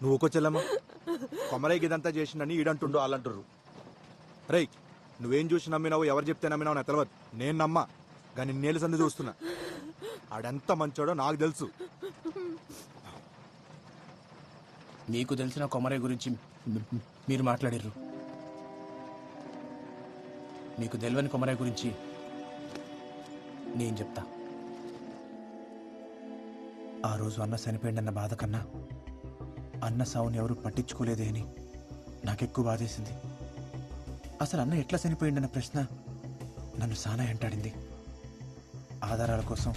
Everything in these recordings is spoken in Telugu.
నువ్వు ఒక చెల్లమ్మ కొమరయ్య ఇదంతా చేసిండని ఈడంటుండు వాళ్ళంటుర్రు. రేయ్, నువ్వేం చూసి నమ్మినావు, ఎవరు చెప్తే నమ్మినావు నాకు తెలియదు. నేను నమ్మా కానీ నేలు సంది చూస్తున్నా. ఆడెంత మంచోడో నాకు తెలుసు. మీకు తెలిసిన కొమరయ్య గురించి మీరు మాట్లాడారు. మీకు తెలియని కొమరయ్య గురించి నేను చెప్తా. ఆ రోజు అన్న చనిపోయిందన్న బాధ కన్నా అన్న సావుని ఎవరు పట్టించుకోలేదే అని నాకెక్కువ బాధేసింది. అసలు అన్న ఎట్లా చనిపోయిందన్న ప్రశ్న నన్ను సానా వెంటాడింది. ఆధారాల కోసం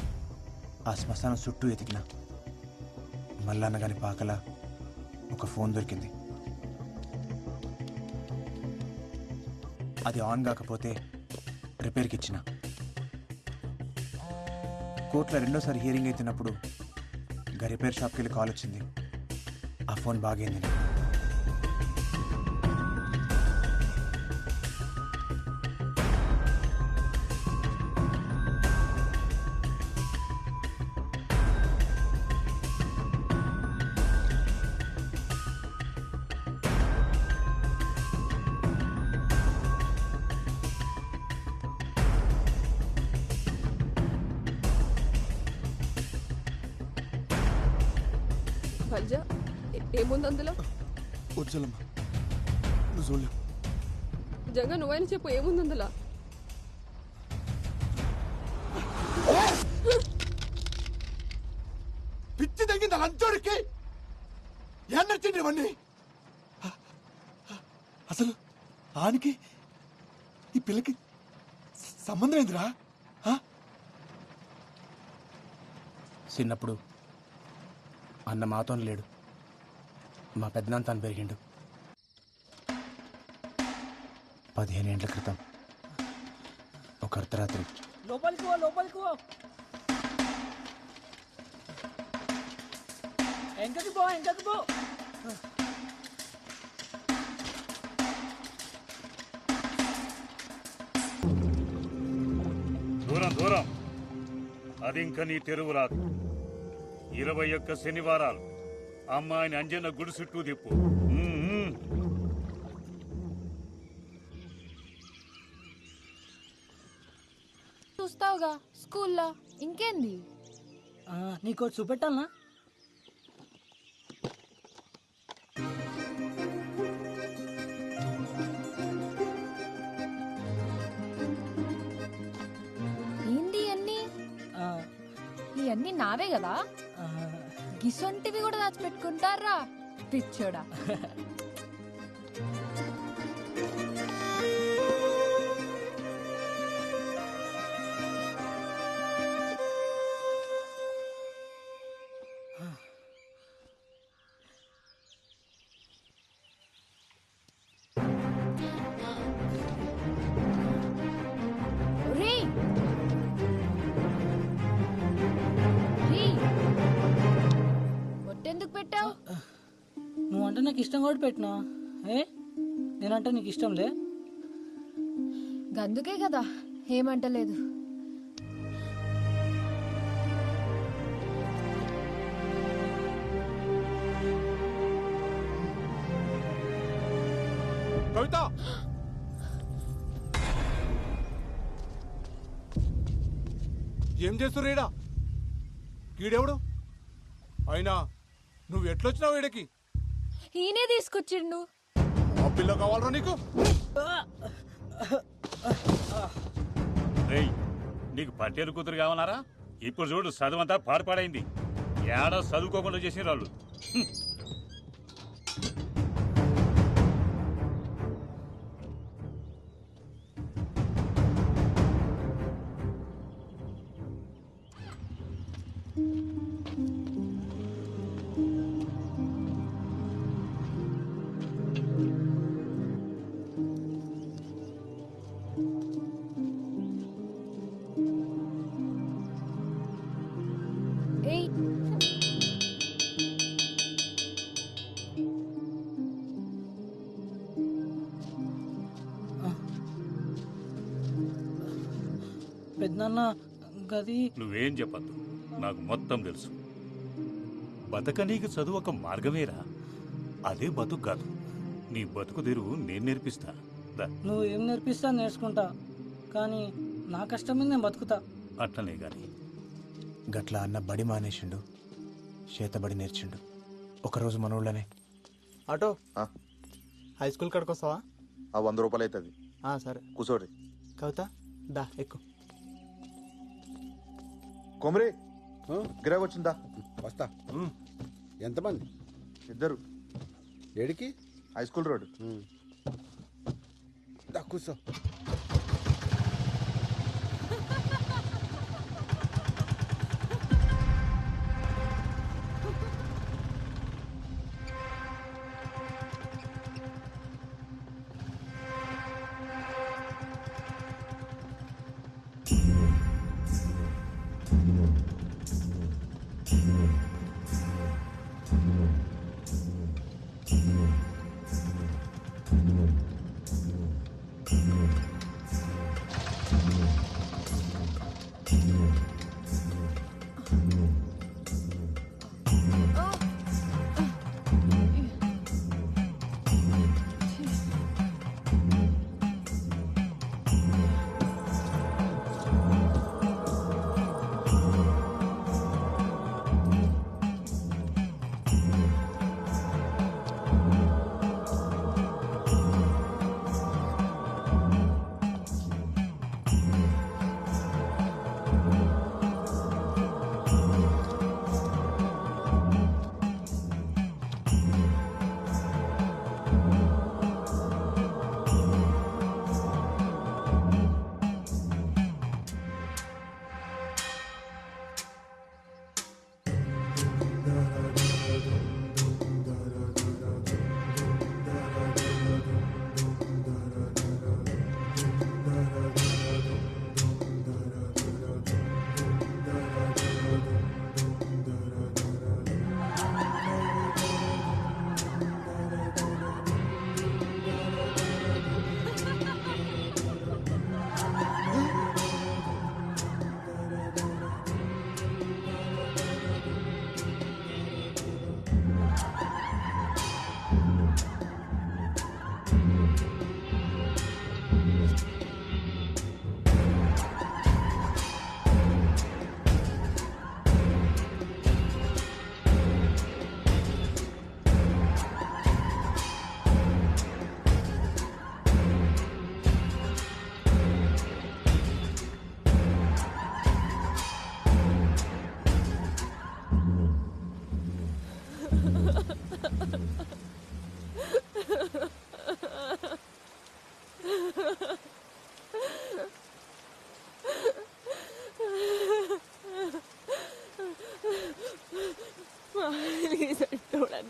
ఆ శ్మశానం చుట్టూ ఎతికిన మల్లన్న గాని పాకల ఒక ఫోన్ దొరికింది. అది ఆన్ కాకపోతే రిపేర్కి ఇచ్చిన. కోర్టులో రెండోసారి హియరింగ్ అవుతున్నప్పుడు గా రిపేర్ షాప్కి వెళ్ళి కాల్ వచ్చింది. ఆ ఫోన్ బాగైంది. ఏముంది అందులో? వచ్చలమ్మ నువ్వు చూడలేవు. జంగా నువ్వైనా చెప్పు, ఏముంది అందులో? పిచ్చి తగ్గింది లంచోడికి. ఏం నచ్చింది ఇవన్నీ? అసలు ఆనికి ఈ పిల్లకి సంబంధం ఏందిరా? చిన్నప్పుడు అన్న మాతో లేడు, మా పెద్దనాన్న తాను పెరిగిండు. 15 ఏళ్ల క్రితం ఒక అర్ధరాత్రి లోపలికి పో దూరం అది ఇంక నీ తెరువు రాదు. 21 శనివారాలు అమ్మాయిని అంజన్న గుడి చుట్టూ తిప్పు. చూస్తావుగా స్కూల్లో, ఇంకేంది? నీకో చూపెట్టాలనా? ఏంది అన్ని? ఇవన్నీ నావే కదా? గిసొంటివి కూడా దాచిపెట్టుకుంటారా పిచ్చోడా? ఎందుకు పెట్టావు? నువ్వంటే నాకు ఇష్టం కూడా పెట్టినా. నేనంటే నీకు ఇష్టం లే? గందుకే కదా ఏమంటలేదు. కవిత, ఏం చేస్తుర్రీడా? కీడెవడు? అయినా నువ్వు ఎట్లొచ్చినావు వీడికి? ఈయనే తీసుకొచ్చిండు. ఆ పిల్ల కావాలరా నీకు? రేయ్, నీకు పట్టేరు కూతురు కావాలరా? ఇప్పుడు చూడు, చదువంతా పాడుపాడైంది. ఏడా చదువుకోకుండా చేసిన వాళ్ళు. పెద్దనాన్న గది. నువ్వేం చెప్పద్దు, నాకు మొత్తం తెలుసు. బతక నీకు చదువు ఒక మార్గమేరా. అదే బతుకు కాదు. నీ బతుకు తెరువు నేను నేర్పిస్తా. దా. నువ్వు ఏం నేర్పిస్తా నేర్చుకుంటా, కానీ నా కష్టం మీద నేను బతుకుతా. అట్లనే గాని గట్ల అన్న బడి మానేసిండు, చేతబడి నేర్చిండు. ఒకరోజు మనోళ్ళనే ఆటో ఆ, హై స్కూల్ కాడికి వస్తావా? ఆ 100 రూపాయలు అవుతుంది. సరే. కూర్చోరి. కవిత దా ఎక్కు. కొమరి గిరాక్ వచ్చిందా? వస్తా. ఎంతమంది? 2. ఏడికి? High school road. దా కూర్చో.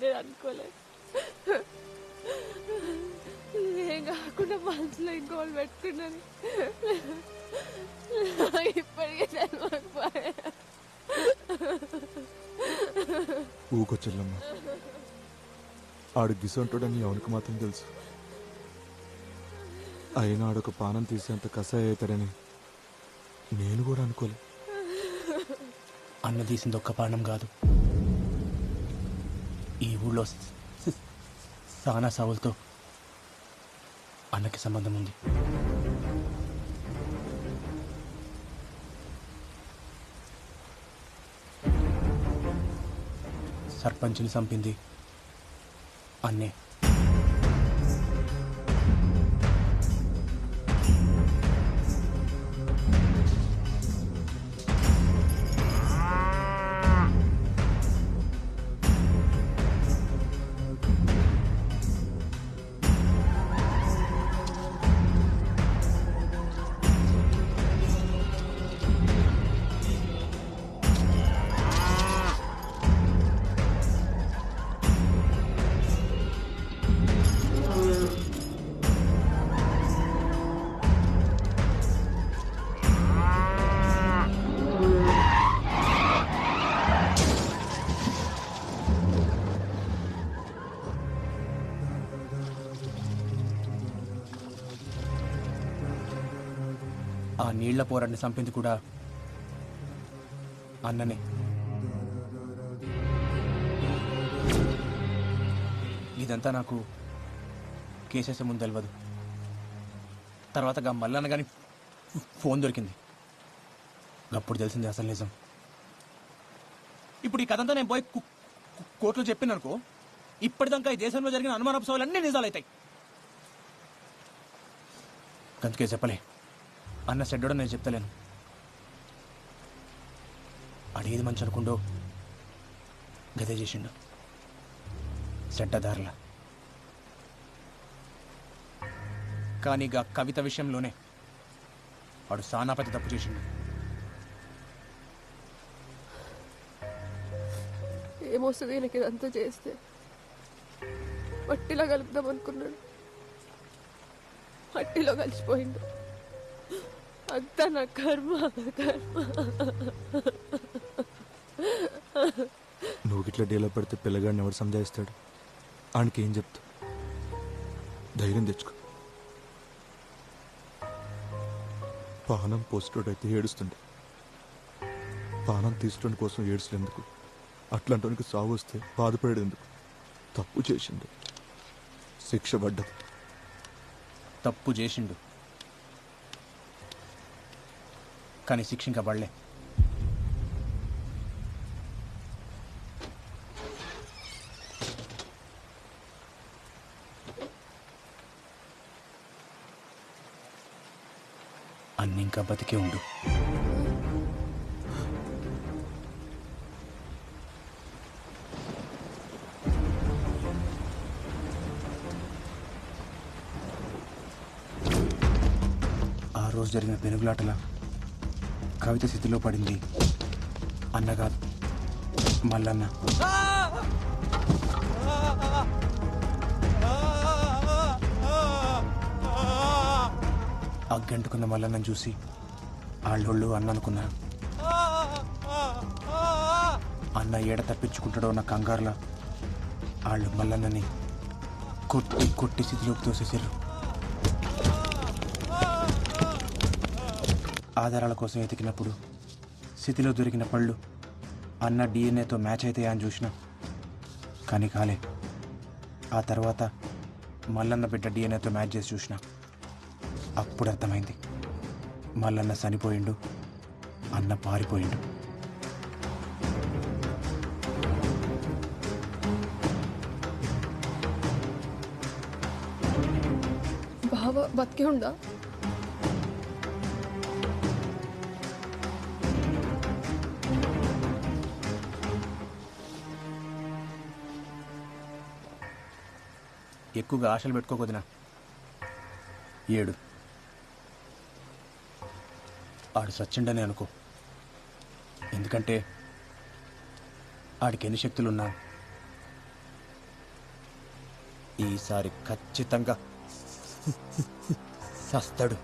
నేను అనుకోలేదు. నేను కాకుండా మనసులో ఇంకోళ్ళు పెట్టుకున్నాను. ఇప్పటికే తెలియకపోయా. ఊకొచ్చెల్లమ్మ, ఆడు గిసంటుడని ఎవరికి మాత్రం తెలుసు. అయినా ఆడొక పానం తీసేంత కషాయ అవుతాడని నేను కూడా అనుకోలే. అన్న తీసింది ఒక్క పానం కాదు, ఈ ఊళ్ళో సానా సావులతో అన్నకి సంబంధం ఉంది. సర్పంచ్ని చంపింది అన్నే. ఆ నీళ్ల పోరాన్ని చంపింది కూడా అన్ననే. ఇదంతా నాకు కేసేసే ముందు తెలియదు. తర్వాత గా మల్లన్న కానీ ఫోన్ దొరికింది. అప్పుడు తెలిసింది అసలు నిజం. ఇప్పుడు ఈ కథంతా నేను పోయి కోర్టులో చెప్పిననుకో, ఇప్పటిదాకా ఈ దేశంలో జరిగిన అనుమానపు సవాలన్నీ నిజాలవుతాయి. అందుకే చెప్పలే. అన్న సెడ్డోడో నేను చెప్తలేను. అడిగేది మంచి అనుకుండో గదే చేసిండు సెడ్డదారులా. కానీ గా కవిత విషయంలోనే వాడు సానాపతి తప్పు చేసిండు. ఏమొస్తుంది ఈయనకి ఇదంతా చేస్తే? మట్టిలో కలుపుదాం అనుకున్నాడు, మట్టిలో కలిసిపోయిండు. అంతా నా కర్మ కర్మ. నువ్వు ఇట్లా డీలో పెడితే పిల్లగాడిని ఎవరు సంజాయిస్తాడు? ఆయనకి ఏం చెప్తావు? ధైర్యం తెచ్చుకో. పానం పోస్టోడైతే ఏడుస్తుండే, పానం తీసుకోవడం కోసం ఏడుస్తున్నందుకు. అట్లాంటి సాగు వస్తే బాధపడేందుకు. తప్పు చేసిండు, శిక్ష పడ్డది. తప్పు చేసిండు కానీ శిక్ష ఇంకా పడలే. అన్ని ఇంకా బతికే ఉండు. ఆ రోజు జరిగిన పెనుగులాటల కవిత స్థితిలో పడింది అన్న కాదు, మల్లన్న. అగ్గంటుకున్న మల్లన్నను చూసి ఆళ్ళోళ్ళు అన్న అనుకున్నారు. అన్న ఏడ తప్పించుకుంటాడో ఉన్న కంగారులా వాళ్ళు మల్లన్నని కొట్టి కొట్టి స్థితిలోకి తోసేసారు. ఆధారాల కోసం ఎతికినప్పుడు స్థితిలో దొరికిన పళ్ళు అన్న డిఎన్ఏతో మ్యాచ్ అవుతాయా అని చూసినా కానీ కాలే. ఆ తర్వాత మల్లన్న బిడ్డ డిఎన్ఏతో మ్యాచ్ చేసి చూసిన. అప్పుడు అర్థమైంది, మల్లన్న చనిపోయిండు, అన్న పారిపోయిండు. బావ బతికే ఉందా? ఎక్కువగా ఆశలు పెట్టుకోకొదినా. ఏడు ఆడు సచ్చిండని అనుకో. ఎందుకంటే ఆడికి ఎన్ని శక్తులున్నా ఈసారి ఖచ్చితంగా సస్తాడు.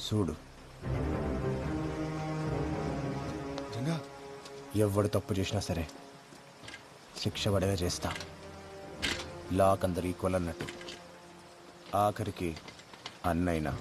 చూడు, ఎవడు తప్పు చేసినా సరే శిక్ష పడేలా చేస్తా. లాక్ అందరు ఈక్వల్ అన్నట్టు. ఆఖరికి అన్నైనా